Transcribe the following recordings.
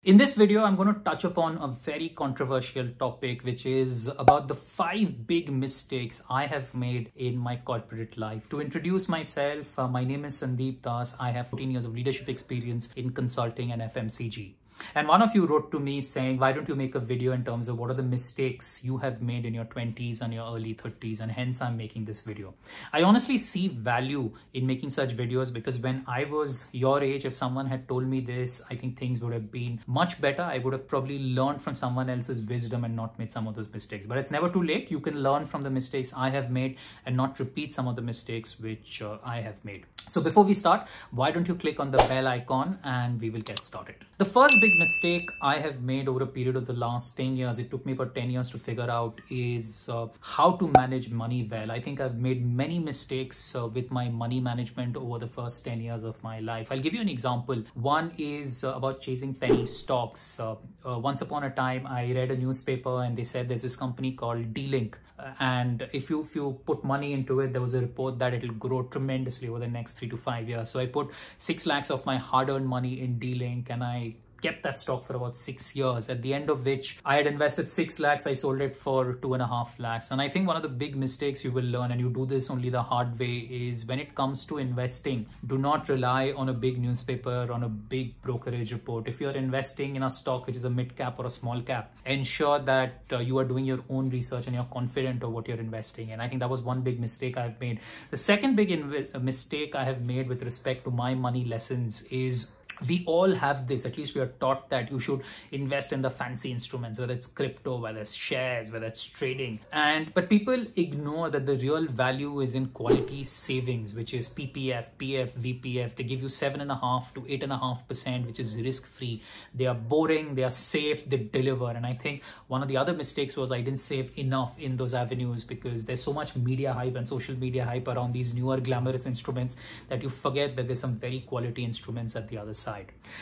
In this video, I'm going to touch upon a very controversial topic, which is about the 5 big mistakes I have made in my corporate life. To introduce myself, my name is Sandeep. I have 14 years of leadership experience in consulting and FMCG. And one of you wrote to me saying, why don't you make a video in terms of what are the mistakes you have made in your 20s and your early 30s, and hence I'm making this video. I honestly see value in making such videos because when I was your age, if someone had told me this, I think things would have been much better. I would have probably learned from someone else's wisdom and not made some of those mistakes. But it's never too late. You can learn from the mistakes I have made and not repeat some of the mistakes which I have made. So before we start, why don't you click on the bell icon and we will get started. The first big mistake I have made over a period of the last 10 years, it took me about 10 years to figure out, is how to manage money well. I think I've made many mistakes with my money management over the first 10 years of my life. I'll give you an example. One is about chasing penny stocks. Once upon a time, I read a newspaper and they said there's this company called D-Link. And if you put money into it, there was a report that it'll grow tremendously over the next 3 to 5 years. So I put 6 lakhs of my hard-earned money in D-Link and I kept that stock for about 6 years, at the end of which I had invested 6 lakhs. I sold it for 2.5 lakhs. And I think one of the big mistakes you will learn, and you do this only the hard way, is when it comes to investing, do not rely on a big newspaper, on a big brokerage report. If you're investing in a stock which is a mid cap or a small cap, ensure that you are doing your own research and you're confident of what you're investing in. I think that was one big mistake I've made. The second big mistake I have made with respect to my money lessons is, we all have this, at least we are taught that you should invest in the fancy instruments, whether it's crypto, whether it's shares, whether it's trading. But people ignore that the real value is in quality savings, which is PPF, PF, VPF. They give you 7.5 to 8.5%, which is risk-free. They are boring, they are safe, they deliver. And I think one of the other mistakes was I didn't save enough in those avenues because there's so much media hype and social media hype around these newer glamorous instruments that you forget that there's some very quality instruments at the other side.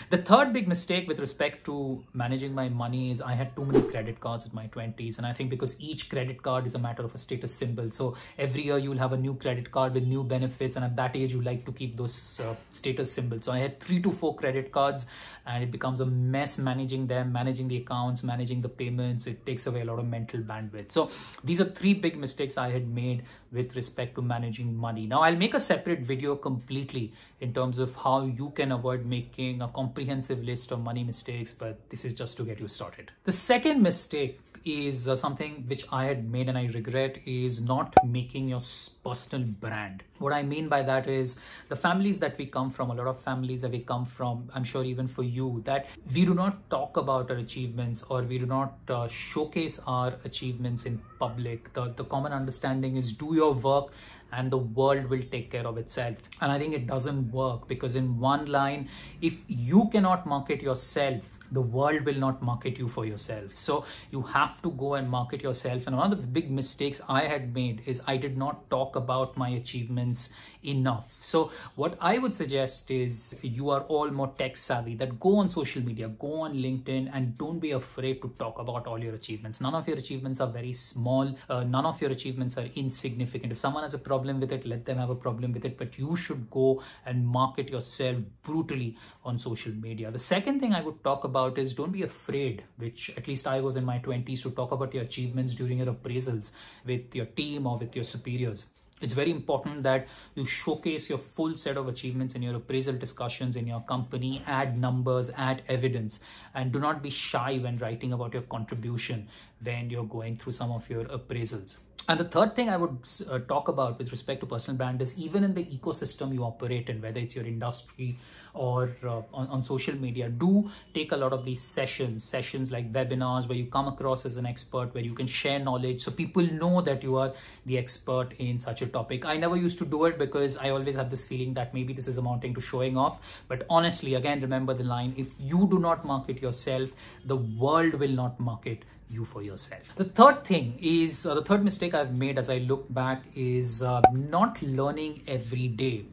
The third big mistake with respect to managing my money is I had too many credit cards in my 20s. And I think because each credit card is a matter of a status symbol. So every year you'll have a new credit card with new benefits. And at that age, you like to keep those status symbols. So I had 3 to 4 credit cards and it becomes a mess managing them, managing the accounts, managing the payments. It takes away a lot of mental bandwidth. So these are 3 big mistakes I had made with respect to managing money. Now I'll make a separate video completely in terms of how you can avoid making a comprehensive list of money mistakes, but this is just to get you started. The second mistake is something which I had made and I regret, is not making your personal brand. What I mean by that is the families that we come from, a lot of families that we come from, I'm sure even for you, that we do not talk about our achievements or we do not showcase our achievements in public. The common understanding is do your work and the world will take care of itself. And I think it doesn't work, because in one line, if you cannot market yourself, the world will not market you for yourself. So you have to go and market yourself. And one of the big mistakes I had made is I did not talk about my achievements enough. So what I would suggest is, you are all more tech savvy, that go on social media, go on LinkedIn, and don't be afraid to talk about all your achievements. None of your achievements are very small. None of your achievements are insignificant. If someone has a problem with it, let them have a problem with it, but you should go and market yourself brutally on social media. The second thing I would talk about is, don't be afraid, which at least I was in my 20s, to talk about your achievements during your appraisals with your team or with your superiors. It's very important that you showcase your full set of achievements in your appraisal discussions in your company, add numbers, add evidence, and do not be shy when writing about your contribution when you're going through some of your appraisals. And the third thing I would talk about with respect to personal brand is, even in the ecosystem you operate in, whether it's your industry or on social media, do take a lot of these sessions like webinars where you come across as an expert, where you can share knowledge so people know that you are the expert in such a topic. I never used to do it because I always had this feeling that maybe this is amounting to showing off. But honestly, again, remember the line, if you do not market yourself, the world will not market you for yourself. The third thing is, the third mistake I've made as I look back is not learning every day.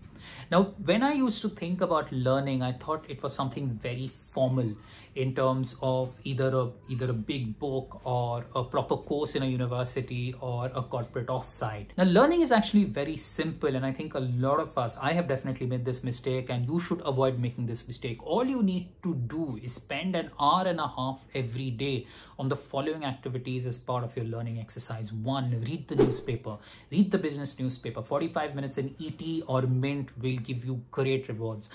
Now, when I used to think about learning, I thought it was something very formal. in terms of either a big book or a proper course in a university or a corporate offsite. Now, learning is actually very simple, and I think a lot of us, I have definitely made this mistake, and you should avoid making this mistake. All you need to do is spend an hour and a half every day on the following activities as part of your learning exercise. 1, read the newspaper, read the business newspaper. 45 minutes in ET or Mint will give you great rewards.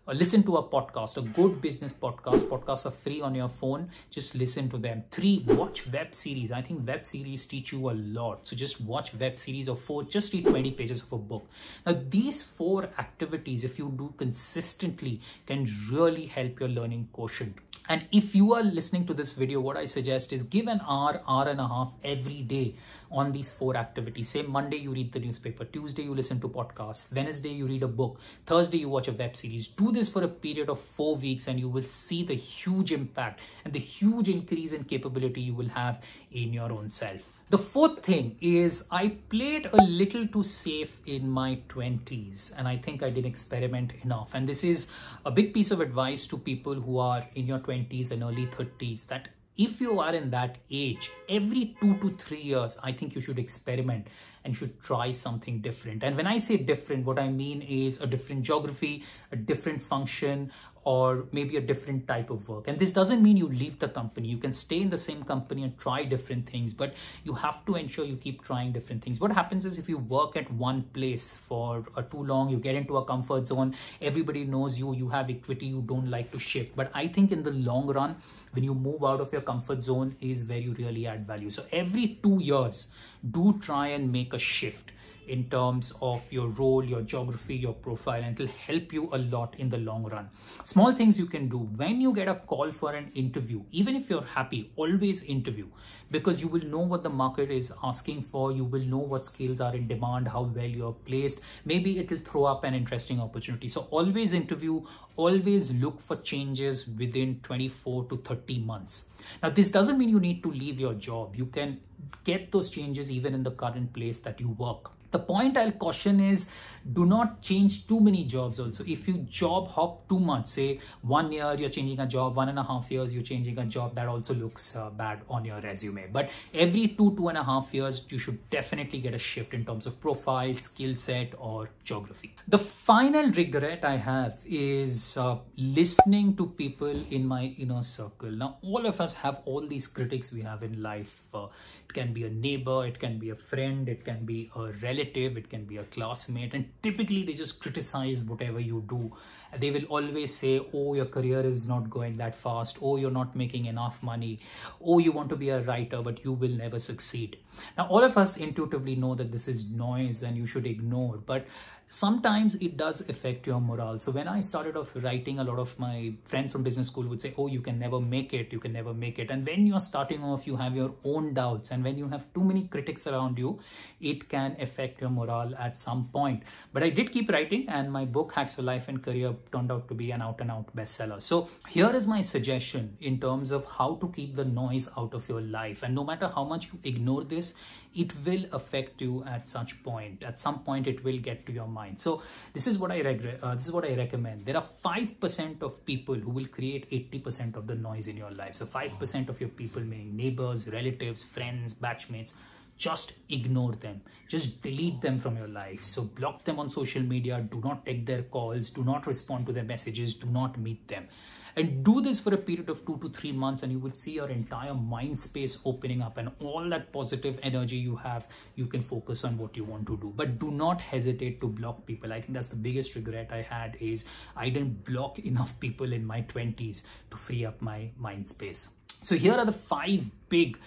Listen to a podcast, a good business podcast. Podcasts are free on your phone. Just listen to them. 3, watch web series. I think web series teach you a lot. So just watch web series. Or 4, just read 20 pages of a book. Now, these 4 activities, if you do consistently, can really help your learning quotient. And if you are listening to this video, what I suggest is give an hour and a half every day on these 4 activities. Say Monday you read the newspaper, Tuesday you listen to podcasts, Wednesday you read a book, Thursday you watch a web series. Do this for a period of 4 weeks and you will see the huge impact and the huge increase in capability you will have in your own self. The 4th thing is I played a little too safe in my 20s, and I think I didn't experiment enough. And this is a big piece of advice to people who are in your 20s and early 30s, that if you are in that age, every 2 to 3 years, I think you should experiment and should try something different. And when I say different, what I mean is a different geography, a different function, or maybe a different type of work. And this doesn't mean you leave the company. You can stay in the same company and try different things, but you have to ensure you keep trying different things. What happens is if you work at one place for too long, you get into a comfort zone, everybody knows you, you have equity, you don't like to shift. But I think in the long run, when you move out of your comfort zone is where you really add value. So every 2 years, do try and make a shift in terms of your role, your geography, your profile, and it'll help you a lot in the long run. Small things you can do. When you get a call for an interview, even if you're happy, always interview, because you will know what the market is asking for. You will know what skills are in demand, how well you're placed. Maybe it will throw up an interesting opportunity. So always interview, always look for changes within 24 to 30 months. Now, this doesn't mean you need to leave your job. You can get those changes even in the current place that you work. The point I'll caution is do not change too many jobs also. If you job hop too much, say 1 year you're changing a job, 1.5 years you're changing a job, that also looks bad on your resume. But every 2.5 years, you should definitely get a shift in terms of profile, skill set, or geography. The final regret I have is listening to people in my inner circle. Now, all of us have all these critics we have in life. It can be a neighbor, it can be a friend, it can be a relative, it can be a classmate, and typically they just criticize whatever you do. They will always say, oh, your career is not going that fast, oh, you're not making enough money, oh, you want to be a writer but you will never succeed. Now, all of us intuitively know that this is noise and you should ignore, but sometimes it does affect your morale. So when I started off writing, a lot of my friends from business school would say, oh, you can never make it, you can never make it. And when you're starting off, you have your own doubts. And when you have too many critics around you, it can affect your morale at some point. But I did keep writing, and my book, Hacks for Life and Career, turned out to be an out-and-out bestseller. So here is my suggestion in terms of how to keep the noise out of your life. And no matter how much you ignore this, it will affect you at such point. At some point, it will get to your mind. So this is what I recommend. There are 5% of people who will create 80% of the noise in your life. So 5% of your people, meaning neighbors, relatives, friends, batchmates, just ignore them. Just delete them from your life. So block them on social media. Do not take their calls. Do not respond to their messages. Do not meet them. And do this for a period of 2 to 3 months, and you will see your entire mind space opening up, and all that positive energy you have, you can focus on what you want to do. But do not hesitate to block people. I think that's the biggest regret I had, is I didn't block enough people in my 20s to free up my mind space. So here are the 5 big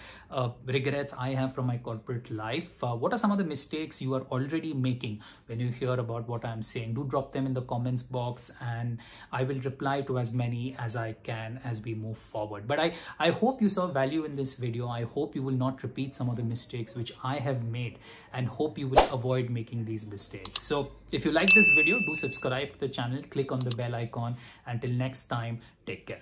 regrets I have from my corporate life. What are some of the mistakes you are already making when you hear about what I'm saying? Do drop them in the comments box, and I will reply to as many as I can as we move forward. But I hope you saw value in this video. I hope you will not repeat some of the mistakes which I have made, and hope you will avoid making these mistakes. So if you like this video, do subscribe to the channel, click on the bell icon. Until next time, take care.